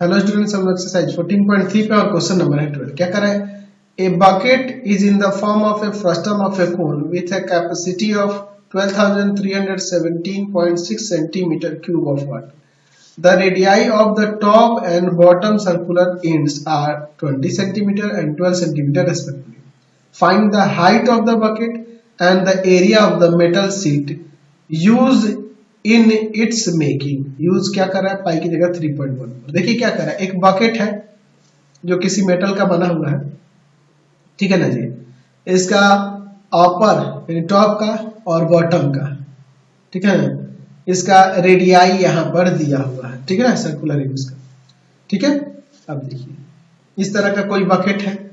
Hello students, हम exercise 14.3 पे और क्वेश्चन नंबर है 12। क्या कर रहा है? A bucket is in the form of A frustum of A cone with a capacity of 12,317.6 centimetre cube of water. The radii of the top and bottom circular ends are 20 centimeter and 12 centimeter respectively. Find the height of the bucket and the area of the metal sheet used in its making. Use क्या कर रहा है? पाई की जगह 3.1. देखिए क्या कर रहा है, एक बकेट है जो किसी मेटल का बना हुआ है, ठीक है ना जी. इसका अपर यानी टॉप का और बॉटम का, ठीक है ना, इसका रेडियाई यहाँ पर दिया हुआ है, ठीक है ना, सर्कुलर एंड्स का, ठीक है. अब देखिए इस तरह का कोई बकेट है,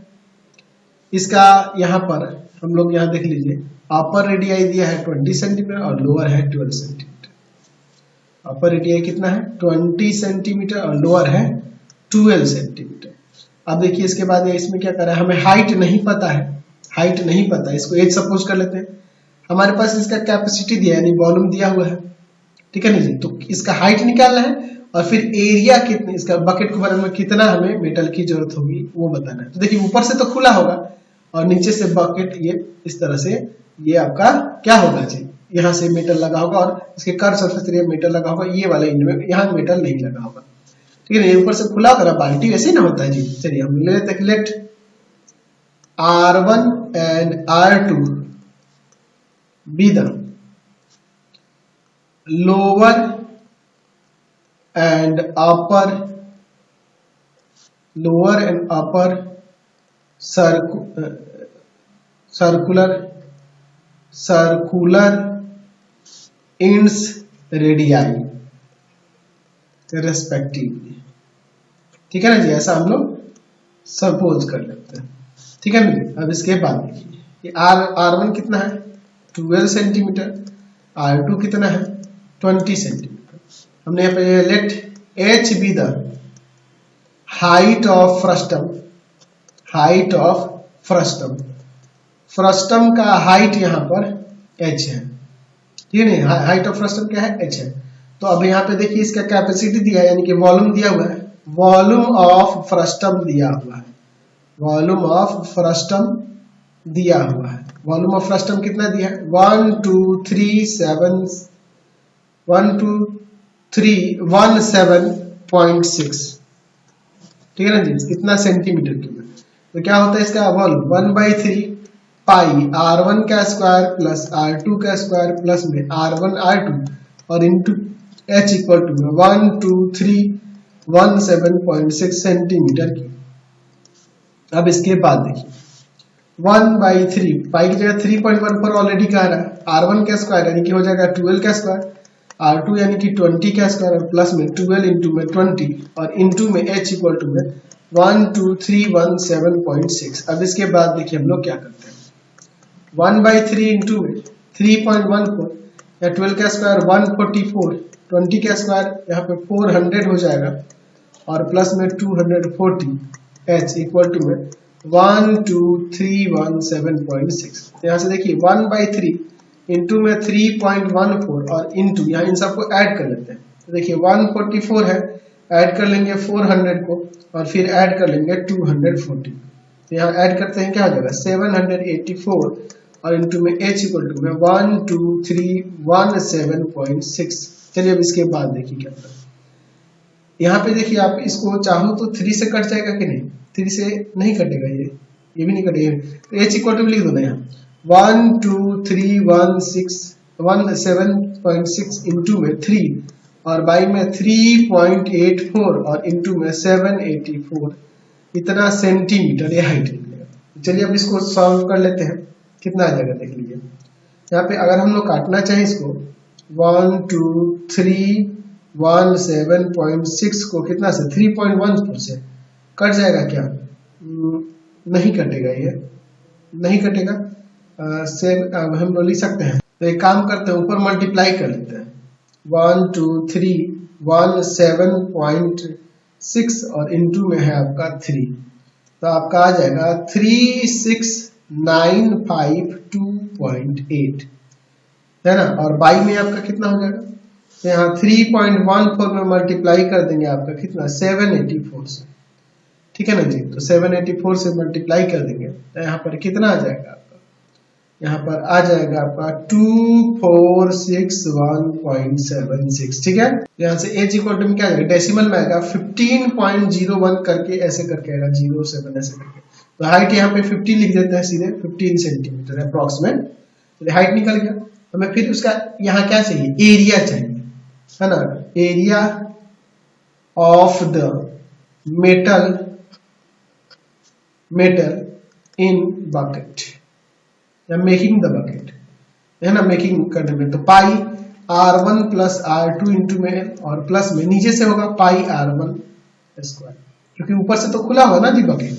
इसका यहाँ पर हम लोग यहाँ देख लीजिए, अपर रेडियाई दिया है 20 सेंटीमीटर और लोअर है 12 सेंटीमीटर. अपर रेडियाई कितना है? 20 सेंटीमीटर और लोअर है 12 सेंटीमीटर. अब देखिए इसके बाद इसमें क्या कर रहा है, हमें हाइट नहीं पता है, हाइट नहीं पता है, इसको एज सपोज कर लेते हैं. हमारे पास इसका कैपेसिटी दिया है यानी वॉल्यूम दिया हुआ है, ठीक है ना जी. तो इसका हाइट निकालना है और फिर एरिया कितने, इसका बकेट को बनाने में कितना हमें मेटल की जरूरत होगी वो बताना है. तो देखिए ऊपर से तो खुला होगा और नीचे से बकेट ये इस तरह से, ये आपका क्या होगा जी, यहाँ से मेटल लगा होगा और इसके कर्व सरफेस एरिया मेटल लगा होगा, ये वाले एंड में यहाँ मेटल नहीं लगा होगा, ठीक है. ये ऊपर से खुला होगा, बाल्टी वैसे ही ना होता है जी. चलिए हम ले लेते हैं, let R1 and R2 be the lower and upper circular ends radii respectively, ठीक है ना जी. ऐसा हम लोग सपोज कर लेते हैं, ठीक है ना. अब इसके बाद देखिए ये R1 कितना है? 12 सेंटीमीटर. R2 कितना है? 20 सेंटीमीटर. हमने यहाँ पे let H be the height of frustum. Height of frustum, frustum का हाइट यहाँ पर h है, ठीक है ना. हाइट ऑफ फ्रस्टम क्या है? h है. तो अब यहाँ पे देखिए इसका कैपेसिटी दिया है यानी कि वॉल्यूम दिया हुआ है, वॉल्यूम ऑफ फ्रस्टम दिया हुआ है, वॉल्यूम ऑफ फ्रस्टम दिया हुआ है. वॉल्यूम ऑफ फ्रस्टम कितना दिया है? 17.6, ठीक है ना जी. कितना सेंटीमीटर क्यूब है. तो क्या होता है इसका वॉल्यूम 1/3 पाई R1 का स्क्वायर प्लस R2 का स्क्वायर प्लस में R1 R2 और into H equal to 12,317.6 centimetre की. अब इसके बाद देखिए 1/3 पाई की जगह 3.14 ऑलरेडी कह रहा है. R1 का स्क्वायर यानी कि हो जाएगा 12 का स्क्वायर, R2 यानी कि 20 का स्क्वायर और प्लस में 12 इंटू में 20 और इंटू में H इक्वल टू में 12,317.6. अब इसके बाद देखिए हम लोग क्या करते हैं, 1/3 इंटू में 3.14 या 12 का स्क्वायर 144, 20 का स्क्वायर यहाँ पे 400 हो जाएगा और प्लस में 240 H इक्वल टू में 12,317.6. यहाँ से देखिए 1/3 इंटू में 3.14 और इंटू यहाँ इन सबको ऐड कर लेते हैं. तो देखिए 144 है, ऐड कर लेंगे 400 को और फिर ऐड कर लेंगे 240. तो यहाँ ऐड करते हैं क्या हो जाएगा 784 और इंटू में H इक्वल टू में 12,317.6. चलिए अब इसके बाद देखिए क्या होता है. यहाँ पे देखिए आप इसको चाहो तो 3 से कट जाएगा कि नहीं, 3 से नहीं कटेगा, ये भी नहीं कटेगा. तो H इक्वल टू लिख दो ना यहाँ 12,317.6 इंटू में 3 और बाई में 3.84 और इंटू में 784, इतना सेंटीमीटर ये हाइट निकलेगा. चलिए अब इसको सॉल्व कर लेते हैं, कितना आ जाएगा देख लीजिए. यहाँ पे अगर हम लोग काटना चाहें इसको 12,317.6 को कितना से 3.14 से कट जाएगा क्या? नहीं कटेगा, ये नहीं कटेगा. हम लोग लिख सकते हैं. तो एक काम करते हैं, ऊपर मल्टीप्लाई कर लेते हैं 12,317.6 और इंटू में है आपका 3, तो आपका आ जाएगा 36,952.8, है ना. और बाई में आपका कितना हो जाएगा? तो यहाँ 3.14 में मल्टीप्लाई कर देंगे आपका कितना 784 से, ठीक है ना जी। तो 784 से मल्टीप्लाई कर देंगे तो यहाँ पर कितना आ जाएगा आपका, यहाँ पर आ जाएगा आपका 2461.76, ठीक है। यहाँ से h इक्वल टू क्या आएगा, डेसिमल में आएगा 15.01 करके ऐसे करके आएगा 07 ऐसे करके। तो हाइट यहाँ पे 50 लिख देते हैं सीधे, 15 सेंटीमीटर अप्रोक्सीमेट। तो हाइट निकल गया। हमें फिर उसका यहाँ क्या चाहिए, एरिया चाहिए, है ना। Area of the metal in bucket या मेकिंग द बकेट, है ना, मेकिंग करने में। तो पाई R1 प्लस R2 इंटू में और प्लस में नीचे से होगा पाई R1 स्क्वायर, क्योंकि ऊपर से तो खुला हुआ ना जी बकेट।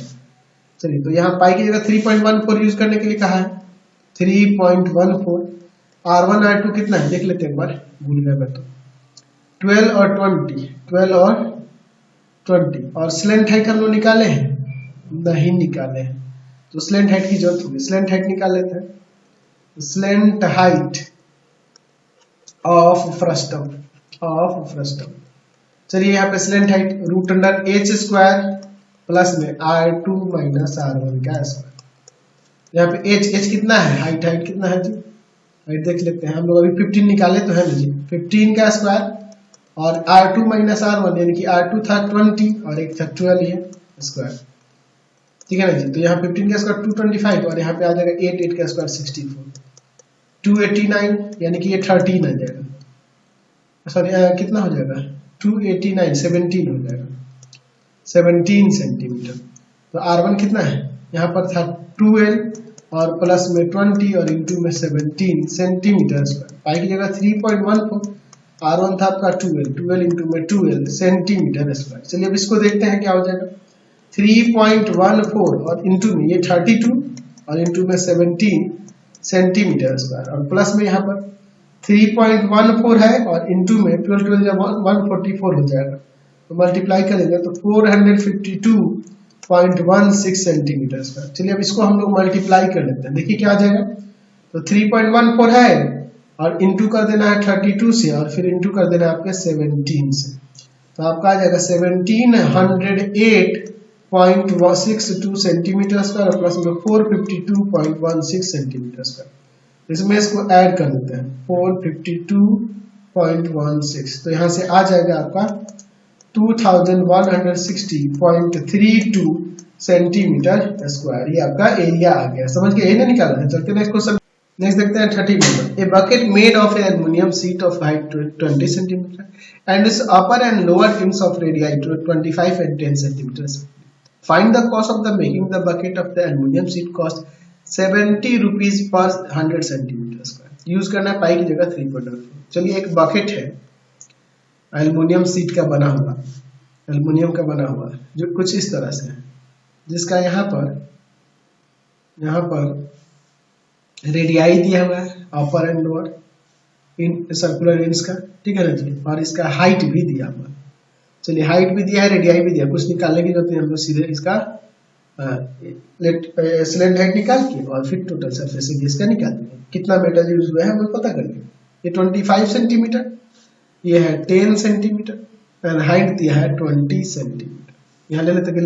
चलिए तो यहाँ पाई की जगह 3.14 यूज करने के लिए कहा है, 3.14। R1 R2 कितना है देख लेते हैं एक बार, भूल गया मैं तो, 12 और 20 और स्लेंट हाइट हम लोग निकाले हैं, नहीं निकाले हैं, तो स्लेंट हाइट की जरूरत होगी, स्लेंट हाइट निकाल लेते हैं। स्लेंट हाइट ऑफ फ्रस्टम, चलिए यहाँ पे slant height root under h square plus में R2 माइनस R1 का स्क्वायर। यहाँ पे h कितना है, हाइट कितना है जी, हाइट देख लेते हैं हम लोग, अभी 15 निकाले तो है ना जी, 15 का स्क्वायर और R2 माइनस R1 यानी कि R2 था 20 और एक था 12 है स्क्वायर, ठीक है ना जी। तो यहाँ 15 का स्क्वायर 225 और यहाँ पे आ जाएगा 8 का स्क्वायर 64, 289 यानी कि ये 13 आ जाएगा, सॉरी कितना हो जाएगा 289 17 हो जाएगा, 17 सेंटीमीटर। तो R1 कितना है, यहाँ पर था 12 और प्लस में 20 और इंटू में 17 सेंटीमीटर स्क्वायर। पाई की जगह 3.14, R1 था आपका 12 इंटू में 12 सेंटीमीटर स्क्वायर। चलिए अब इसको देखते हैं क्या हो जाएगा, 3.14 और इंटू में ये 32 और इंटू में 17 सेंटीमीटर स्क्वायर और प्लस में यहाँ पर 3.14 है और इंटू में 12 जब 144 हो जाएगा, तो मल्टीप्लाई करेंगे तो 452.16 सेंटीमीटर स्क्वायर। चलिए अब इसको हम लोग मल्टीप्लाई कर लेते हैं, देखिए क्या आ जाएगा। तो 3.14 है और इंटू कर देना है 32 से और फिर इंटू कर देना है आपके 17 से, तो आपका आ जाएगा 1708.62 सेंटीमीटर स्क्वायर और प्लस में 452.16 सेंटीमीटर स्क्वायर। इसमें इसको ऐड कर देते हैं 452.16, तो यहाँ से आ जाएगा आपका 2160.32 सेंटीमीटर स्क्वायर। ये आपका एरिया आ गया, समझ गए, यही ना निकाला है। चलते नेक्स्ट क्वेश्चन, नेक्स्ट देखते हैं 30 number. A bucket made of A aluminium sheet of height 20 centimetre and it's upper and lower ends of radii 25 and 10 centimetre. Find the cost of the making the bucket of the aluminium sheet cost 70 rupees per 100 centimetre square. Use करना है पाई की जगह 3.14। चलिए एक bucket है aluminium sheet का बना हुआ, एल्युमिनियम का बना हुआ जो कुछ इस तरह से है, जिसका यहाँ पर रेडियाई दिया हुआ है upper and lower in circular ends का, ठीक है ना जी, और इसका हाइट भी दिया हुआ। चलिए हाइट भी दिया है, रेडियाई भी दिया, कुछ निकालने की जरूरत नहीं, हम लोग सीधे इसका स्लेंट हाइट निकाल के और फिर टोटल सरफेस एरिया इसका निकाल देंगे। कितना मेटल यूज हुआ है वो पता करके, ये 25 सेंटीमीटर, ये है 10 सेंटीमीटर एंड हाइट दिया है 20 सेंटीमीटर। यहाँ ले लेते हैं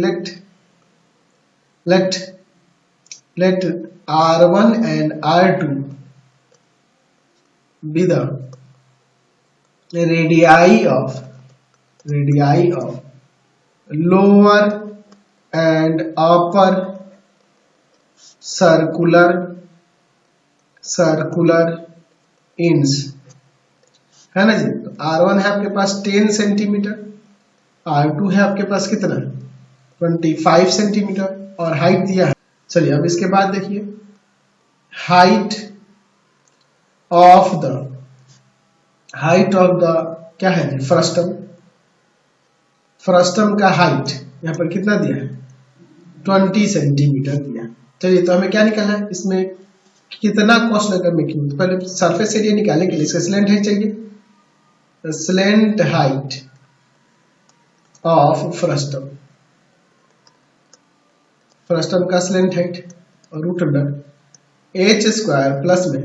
let R1 and R2 be the radii of lower and upper circular ends, है ना जी। तो R1 है आपके पास 10 सेंटीमीटर, R2 है आपके पास कितना 25 सेंटीमीटर और हाइट दिया है। चलिए अब इसके बाद देखिए हाइट ऑफ द क्या है जी, फ्रस्टम का हाइट यहाँ पर कितना दिया है 20 सेंटीमीटर दिया। चलिए तो हमें क्या निकालना है, इसमें कितना कॉस्ट लगेगा मेकिंग। तो पहले सरफेस एरिया निकालने के लिए इसका स्लेंट हाइट चाहिए, स्लेंट हाइट ऑफ फ्रस्टम का स्लेंट हाइट और root under h square plus में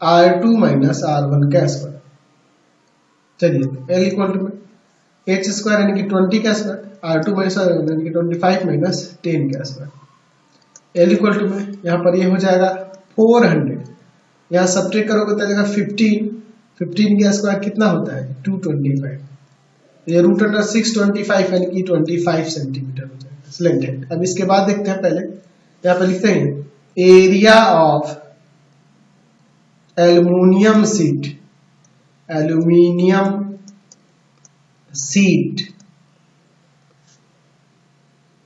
R2 माइनस R1 का स्क्वायर। चलिए एल इक्वल टू में एच स्क्वायर यानी कि 20 का स्क्वायर, R2 माइनस यानी कि 25 माइनस 10 का स्क्वायर। एल इक्वल टू में यहाँ पर ये हो जाएगा 400, यहाँ सब्ट्रैक्ट करोगे तो जाएगा 15 का स्क्वायर कितना होता है 225, ये रूट अंडर 625 यानी कि 25 सेंटीमीटर हो जाएगा स्लेंट। अब इसके बाद देखते हैं, पहले यहाँ पे लिखते हैं area of aluminium seat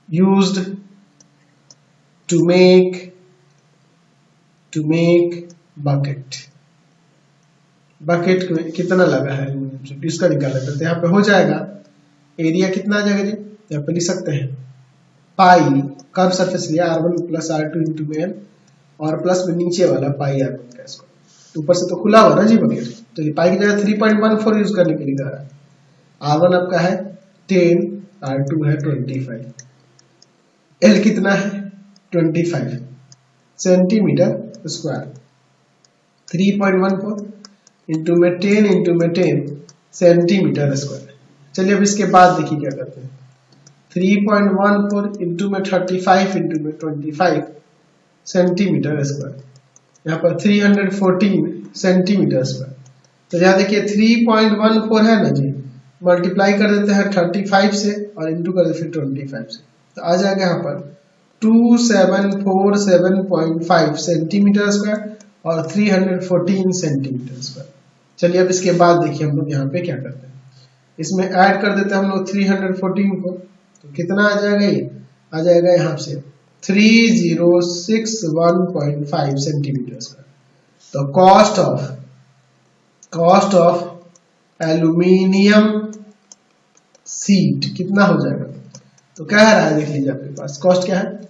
used to make bucket कितना लगा है इसका निकाला करते हैं। यहाँ पे हो जाएगा एरिया कितना आ जाएगा जी, यहाँ पे लिख सकते हैं पाई कर्व सरफेस लिया R1 plus R2 into L और प्लस में नीचे वाला पाई R1 का इसको ऊपर से तो खुला हुआ ना जी बकेट, तो ये पाई की जगह 3.14 यूज करने के लिए कहा है। R1 आपका है 10, R2 है 25, L कितना है 25 सेंटीमीटर स्क्वायर, 3.14 इंटू में 10 सेंटीमीटर स्क्वायर। चलिए अब इसके बाद देखिए क्या करते हैं, 3.14 इंटू में 35 इंटू में 25 सेंटीमीटर स्क्वायर, यहाँ पर 314 सेंटीमीटर स्क्वायर। तो यहाँ देखिए 3.14 है ना जी, मल्टीप्लाई कर देते हैं 35 से और इंटू कर देते फिर 25 से, तो आ जाएगा यहाँ पर 2747.5 सेंटीमीटर स्क्वायर और 314 सेंटीमीटर स्क्वायर। चलिए अब इसके बाद देखिए हम लोग यहाँ पे क्या करते हैं, इसमें ऐड कर देते हैं हम लोग 314 को, तो कितना आ जाएगा, ये आ जाएगा यहाँ से 3061.5 सेंटीमीटर स्क्वायर। तो कॉस्ट ऑफ एल्यूमिनियम सीट कितना हो जाएगा, तो क्या है रहा है देख लीजिए आपके पास कॉस्ट क्या है,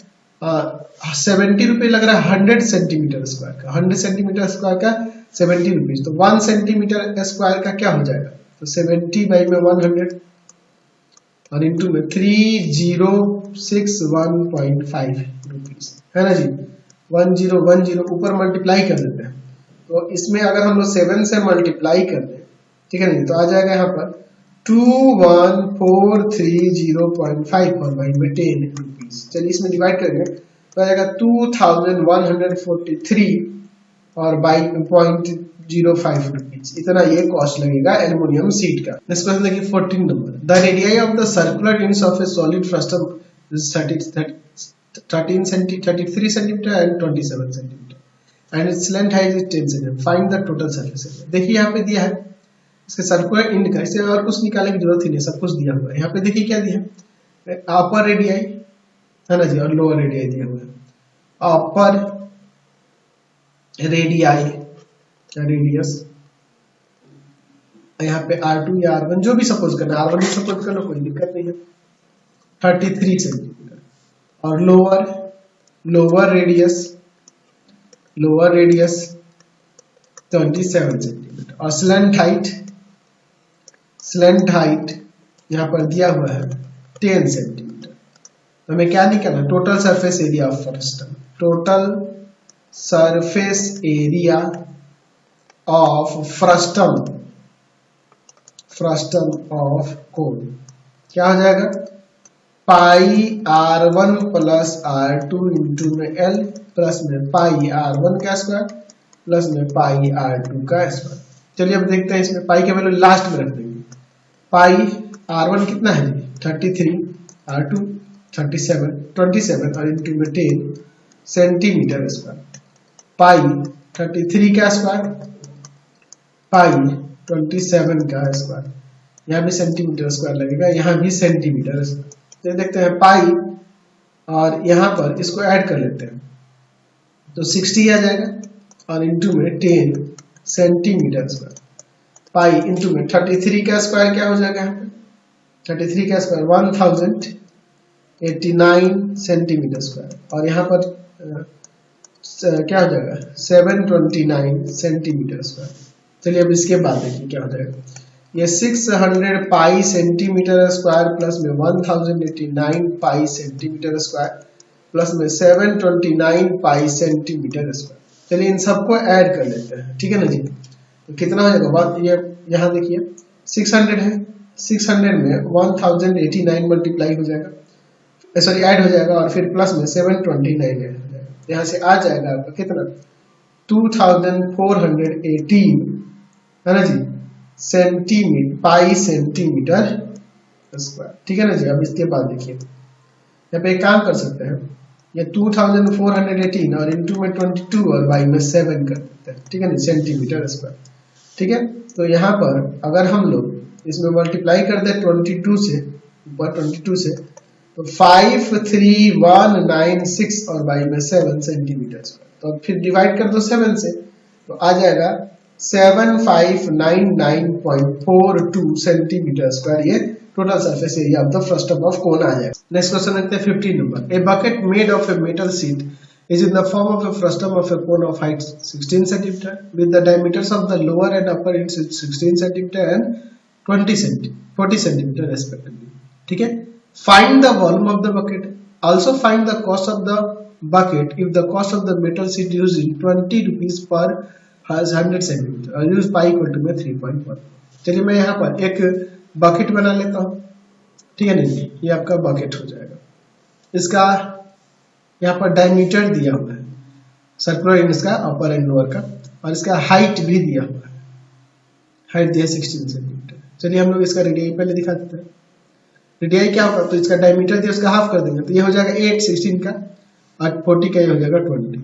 70 रुपये लग रहा है 100 सेंटीमीटर स्क्वायर का, 100 सेंटीमीटर स्क्वायर का 70 रुपीज, तो 1 सेंटीमीटर स्क्वायर का क्या हो जाएगा, तो 70 बाई में 100 और इंटू में 3061.5 रुपीज है ना जी, 1010 ऊपर मल्टीप्लाई कर देते हैं, तो इसमें अगर हम लोग 7 से मल्टीप्लाई कर दें, ठीक है नहीं, तो आ जाएगा यहाँ पर 21430.5 और बाई में 10 रुपीज। चलिए इसमें डिवाइड करेंगे तो आ जाएगा 2143 और बाई 0.05 रुपीज, इतना ये कॉस्ट लगेगा एल्यूमिनियम सीट का। नेक्स्ट क्वेश्चन देखिए 14 number, the radii of the circular ends of A solid frustum is 33 centimetre and 27 centimetre and its length height is 10 centimetre, find the total surface area. देखिए यहाँ पे दिया है इसके circular and का, इससे और कुछ निकालने की जरूरत ही नहीं, सब कुछ दिया हुआ है। यहाँ पे देखिए क्या दिया है, अपर रेडियाई है ना जी और लोअर रेडियाई दिया हुआ है। अपर रेडियाई रेडियस यहाँ पे R2 या R1 जो भी सपोज करना, R1 भी सपोज करना कोई दिक्कत नहीं है, 33 सेंटीमीटर और लोअर रेडियस 27 सेंटीमीटर और स्लेंट हाइट यहाँ पर दिया हुआ है 10 सेंटीमीटर। तो हमें क्या निकालना, total surface area of frustum, total surface area of frustum of कोन क्या हो जाएगा, पाई R1 प्लस R2 इंटू में L प्लस में पाई R1 का स्क्वायर प्लस में पाई R2 का स्क्वायर। चलिए अब देखते हैं इसमें पाई के वैल्यू लास्ट में रख देंगे, पाई R1 कितना है 33, R2 27 और इंटू में 10 सेंटीमीटर स्क्वायर, पाई 33 का स्क्वायर पाई 27 का स्क्वायर, यहाँ भी सेंटीमीटर स्क्वायर लगेगा, यहाँ भी सेंटीमीटर स्क्वायर। तो देखते हैं पाई और यहाँ पर इसको ऐड कर लेते हैं तो 60 आ जाएगा और इंटू में 10 सेंटीमीटर स्क्वायर, पाई इंटू में 33 का स्क्वायर क्या हो जाएगा, यहाँ पे 33 का स्क्वायर 1089 सेंटीमीटर स्क्वायर और यहाँ पर क्या हो जाएगा 729 सेंटीमीटर स्क्वायर। चलिए अब इसके बाद देखिए क्या हो जाएगा, ये 600 पाई सेंटीमीटर स्क्वायर प्लस में 1089 पाई सेंटीमीटर स्क्वायर प्लस में 729 पाई सेंटीमीटर स्क्वायर। चलिए इन सबको ऐड कर लेते हैं, ठीक है ना जी, तो कितना हो जाएगा, ये यहाँ देखिए 600 है, 600 में 1089 मल्टीप्लाई हो जाएगा, सॉरी ऐड हो जाएगा, और फिर प्लस में 729 ऐड हो जाएगा। यहाँ से आ जाएगा आपका कितना 2418 है ना जी सेंटीमीटर पाई सेंटीमीटर स्क्वायर। ठीक है ना जी। अब इसके बाद देखिए यहाँ पे एक काम कर सकते हैं, ये 2418 और इंटू में 22 और बाई में 7 कर देते हैं। ठीक है ना सेंटीमीटर स्क्वायर। ठीक है, तो यहाँ पर अगर हम लोग इसमें मल्टीप्लाई कर दें 22 से, ऊपर 22 से, तो 53196 और बाई में 7 सेंटीमीटर स्क्वायर। तो फिर डिवाइड कर दो 7 से, तो आ जाएगा 7599.42 सेंटीमीटर स्क्वायर। ये total surface area of the frustum of cone आ जाएगा। नेक्स्ट क्वेश्चन देखते हैं 15 नंबर। A bucket made of a metal sheet is in the form of a frustum of a cone of height 16 cm with the diameters of the lower and upper ends 16 cm and 40 cm respectively. ठीक है, find the volume of the bucket. Also find the cost of the bucket if the cost of the metal sheet used is 20 rupees per has 100 cm और use pi equal to में 3.1। चलिए मैं यहाँ पर एक bucket बना लेता हूँ। ठीक है नहीं, ये आपका बकेट हो जाएगा। इसका यहाँ पर डायमीटर दिया हुआ है, सर्कुलर इन इसका अपर एंड लोअर का, और इसका हाइट भी दिया हुआ है, हाइट दिया 16 सेंटीमीटर। चलिए हम लोग इसका रेडियाई पहले दिखा देते हैं। रेडियाई क्या होगा, तो इसका डायमीटर दिया उसका हाफ कर देंगे, तो ये हो जाएगा 8 16 का, और 40 का ये हो जाएगा 20,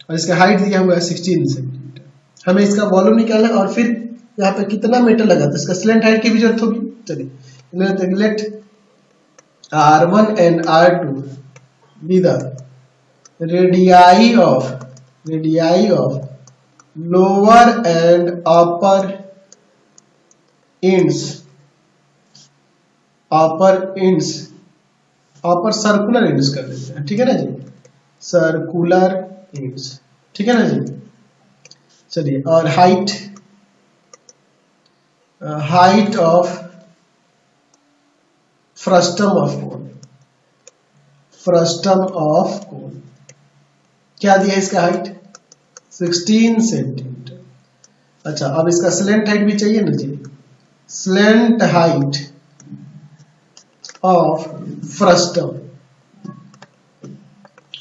और इसका हाइट दिया हुआ है 16 सेंटीमीटर। हमें इसका वॉल्यूम निकालना है, और फिर यहाँ पे कितना मीटर लगा, तो इसका स्लैंट हाइट की भी जरूरत होगी। चलिए late R1 and R2 be the radii of lower and upper ends circular ends कर देते हैं। ठीक है ना जी, सर्कुलर एंड्स। ठीक है ना जी। चलिए, और हाइट ऑफ फ्रस्टम ऑफ कोन क्या दिया इसका हाइट 16 सेंटीमीटर। अच्छा, अब इसका स्लैंट हाइट भी चाहिए ना जी, slant height of frustum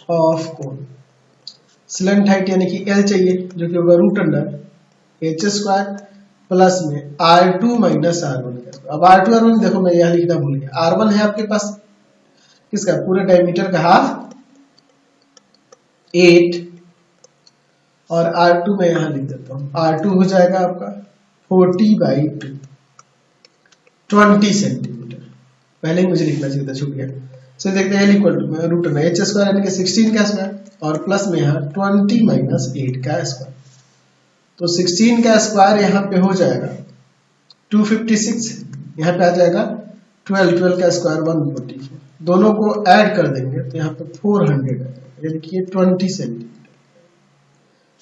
of cone. Slant height यानी कि L चाहिए, जो कि होगा √h² प्लस में R2 माइनस R1। अब R2 R1 देखो मैं यहाँ लिखना भूल गया। R1 है आपके पास किसका, पूरे डायमीटर का हाफ 8, और R2 में यहां लिख देता हूं, R2 हो जाएगा आपका 40/2 20 सेंटीमीटर। पहले ही मुझे लिखना चाहिए था, छूट गया। चलिए देखते हैं L इक्वल टू √h² यानी कि 16 का स्क्वायर, और प्लस में यहाँ 20 माइनस 8 का स्क्वायर। तो 16 का स्क्वायर यहाँ पे हो जाएगा 256, यहाँ पे आ जाएगा 12 का स्क्वायर 144, दोनों को ऐड कर देंगे तो यहाँ पे 400 आ जाएगा, यानी कि 20 सेंटीमीटर।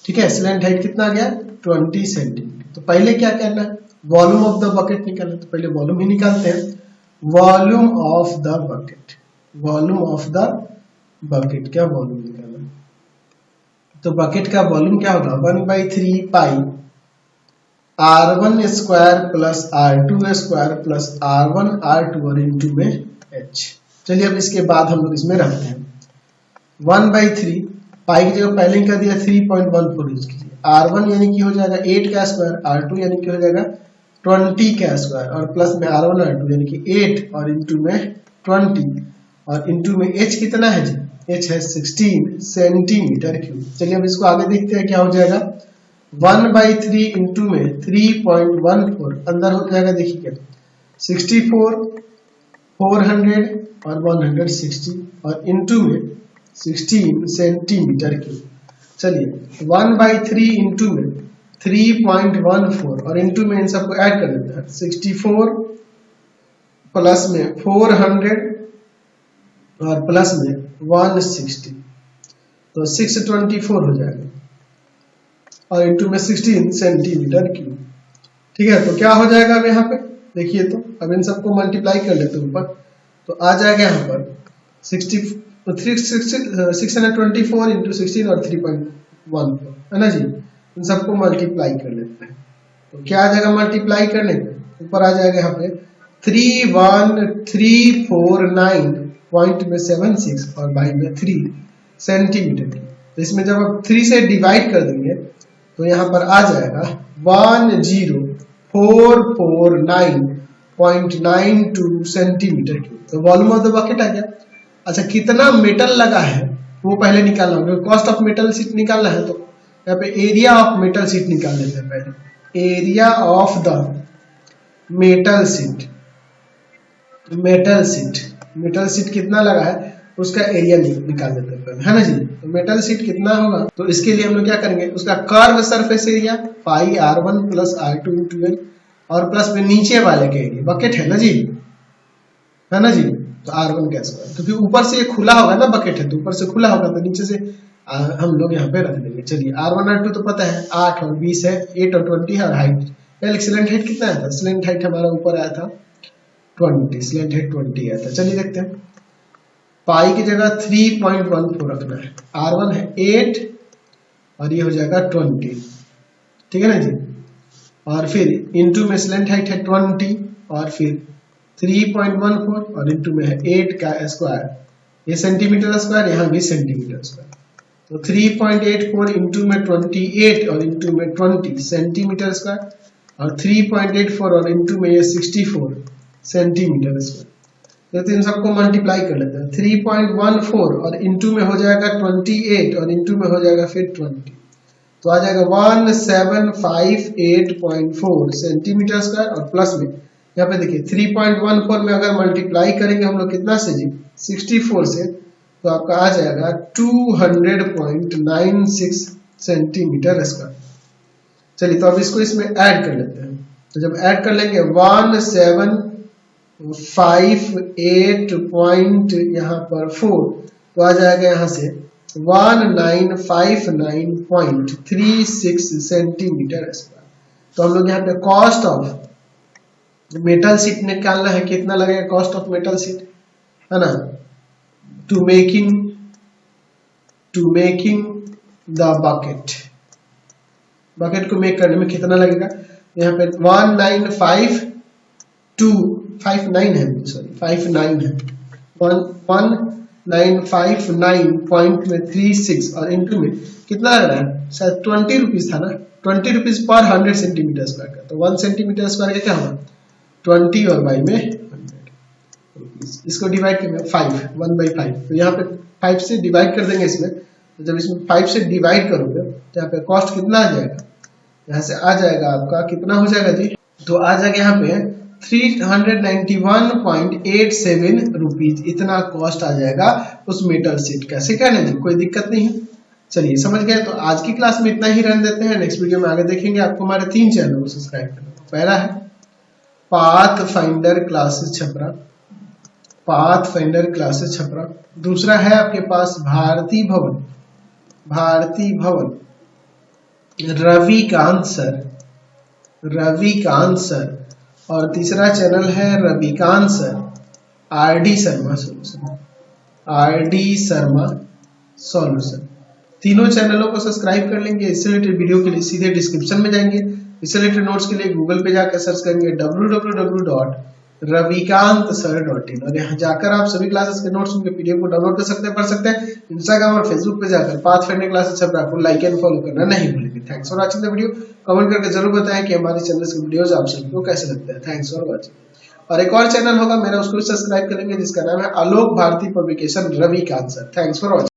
ठीक है, स्लैंट हाइट कितना आ गया 20 सेंटीमीटर। तो पहले क्या करना है, वॉल्यूम ऑफ द बकेट निकालना। तो पहले वॉल्यूम ही निकालते हैं, वॉल्यूम ऑफ द बकेट क्या वॉल्यूम निकालना। तो बकेट का वॉल्यूम क्या होगा 1/3 पाई R1² plus R2² plus R1 R2 और इंटू में H। चलिए अब इसके बाद हम लोग इसमें रखते हैं 1/3 पाई की जगह पहले कर दिया 3.14 यूज कीजिए। R1 यानी कि हो जाएगा 8 का स्क्वायर, R2 यानी कि हो जाएगा 20 का स्क्वायर, और प्लस में R1 R2 यानी कि 8 और इंटू में 20 और इंटू में H कितना है जी, H है 16 सेंटीमीटर क्यूब। चलिए अब इसको आगे देखते हैं क्या हो जाएगा। 1/3 इंटू में 3.14 अंदर हो जाएगा, देखिए 64 400 और 160 और इंटू में 16 सेंटीमीटर क्यूब। चलिए 1/3 इंटू में 3.14 और इंटू में इन सबको ऐड कर देते हैं 64 प्लस में 400 और प्लस में 160, तो 624 हो जाएगा, और इंटू में 16 सेंटीमीटर क्यूब। ठीक है, तो क्या हो जाएगा अब यहाँ पे देखिए, तो अब इन सबको मल्टीप्लाई कर लेते हैं ऊपर, तो आ जाएगा यहाँ पर 624 इंटू 16 और 3.14 है ना जी। इन सबको मल्टीप्लाई कर लेते हैं, तो क्या आ जाएगा मल्टीप्लाई करने पे ऊपर आ जाएगा यहाँ पे 31349 पॉइंट में 76 और बाई में 3 सेंटीमीटर की। तो इसमें जब आप 3 से डिवाइड कर देंगे तो यहाँ पर आ जाएगा 10449.92 सेंटीमीटर की। तो वॉल्यूम ऑफ द बकेट आ गया। अच्छा, कितना मेटल लगा है वो पहले निकालना होगा। कॉस्ट ऑफ मेटल शीट निकालना है तो यहाँ पे एरिया ऑफ मेटल शीट निकाल लेते हैं पहले। Area of the metal sheet, metal sheet कितना लगा है उसका एरिया निकाल देते हैं पहले, है ना जी। तो मेटल शीट कितना होगा, तो इसके लिए हम लोग क्या करेंगे, उसका curve surface area pi r1 plus r2 into L और प्लस में नीचे वाले के एरिया, बकेट है ना जी, है ना जी। तो r1 का स्क्वायर, क्योंकि ऊपर से ये खुला होगा ना, बकेट है तो ऊपर से खुला होगा, तो नीचे से हम लोग यहाँ पे रख देंगे। चलिए r1 r2 तो पता है 8 और 20 है, 8 और 20 है, और हाइट सिलेंट हाइट कितना आया था, सिलेंट हाइट हमारा ऊपर आया था 20, सिलेंट हाइट 20 आया था। चलिए देखते हैं, पाई की जगह 3.14 रखना है, r1 है 8 और ये हो जाएगा 20, ठीक है ना जी। और फिर इनटू में स्लेंट हाइट है 20 और फिर 3.14 और इनटू में है 8 का स्क्वायर, ये सेंटीमीटर स्क्वायर, यहाँ भी सेंटीमीटर स्क्वायर। तो 3.84 इंटू में 28 और इंटू में 20 सेंटीमीटर स्क्वायर, और 3.84 और इंटू में ये 64 सेंटीमीटर स्क्वायर। तो इन सबको मल्टीप्लाई कर लेते हैं, 3.14 और इंटू में हो जाएगा 28 और इंटू में हो जाएगा फिर 20, तो आ जाएगा 1758.4 सेंटीमीटर स्क्वायर। और प्लस में यहाँ पे देखिए 3.14 में अगर मल्टीप्लाई करेंगे हम लोग कितना से जी, 64 से, तो आपका आ जाएगा 200.96 सेंटीमीटर स्क्वायर। चलिए तो अब इसको इसमें ऐड कर लेते हैं, तो जब ऐड कर लेंगे 1758 पॉइंट यहाँ पर 4, तो आ जाएगा यहाँ से 1959.36 सेंटीमीटर स्क्वायर। तो हम लोग यहाँ पे कॉस्ट ऑफ मेटल शीट निकालना है, कितना लगेगा कॉस्ट ऑफ मेटल शीट, है ना। टू मेकिंग द बकेट को मेक करने में कितना लगेगा, यहाँ पे 1959 है, सॉरी 59 है, 1959.36 और इंटू में कितना लग रहा है, शायद 20 रुपीज था ना, 20 रुपीज पर 100 सेंटीमीटर स्क्वायर का। तो 1 सेंटीमीटर स्क्वायर का क्या होगा 20 और बाई में 100, इसको डिवाइड करेंगे 5, 1/5, तो यहाँ पे 5 से डिवाइड कर देंगे इसमें। तो जब इसमें 5 से डिवाइड करोगे तो यहाँ पे कॉस्ट कितना आ जाएगा, यहाँ से आ जाएगा आपका कितना हो जाएगा जी, तो आ जाएगा यहाँ पे 391.87 रुपीज, इतना कॉस्ट आ जाएगा उस मेटल शीट का। ठीक है ना जी, कोई दिक्कत नहीं है। चलिए समझ गए, तो आज की क्लास में इतना ही रहने देते हैं, नेक्स्ट वीडियो में आगे देखेंगे। आपको हमारे 3 चैनल को सब्सक्राइब करना, पहला है पाथ फाइंडर क्लासेस छपरा, दूसरा है आपके पास भारती भवन रविकांत सर, और तीसरा चैनल है Ravikant sir RD Sharma solution. तीनों चैनलों को सब्सक्राइब कर लेंगे। इससे रिलेटेड वीडियो के लिए सीधे डिस्क्रिप्शन में जाएंगे, इससे रिलेटेड नोट्स के लिए गूगल पे जाकर सर्च करेंगे www.ravikantsir.in, और यहाँ जाकर आप सभी क्लासेस के नोट्स उनके पीडीएफ को डाउनलोड कर सकते हैं, पढ़ सकते हैं। इंस्टाग्राम और फेसबुक पे जाकर पाथ फाइंडर क्लासेस छपरा को लाइक एंड फॉलो करना नहीं भूलेंगे। Thanks for watching the video. Comment करके जरूर बताएं कि हमारे चैनल के वीडियोस आप सभी को कैसे लगते हैं। Thanks for watching. और एक और चैनल होगा मेरा, उसको सब्सक्राइब करेंगे, जिसका नाम है Alok Bharati publication Ravikant sir. Thanks for watching.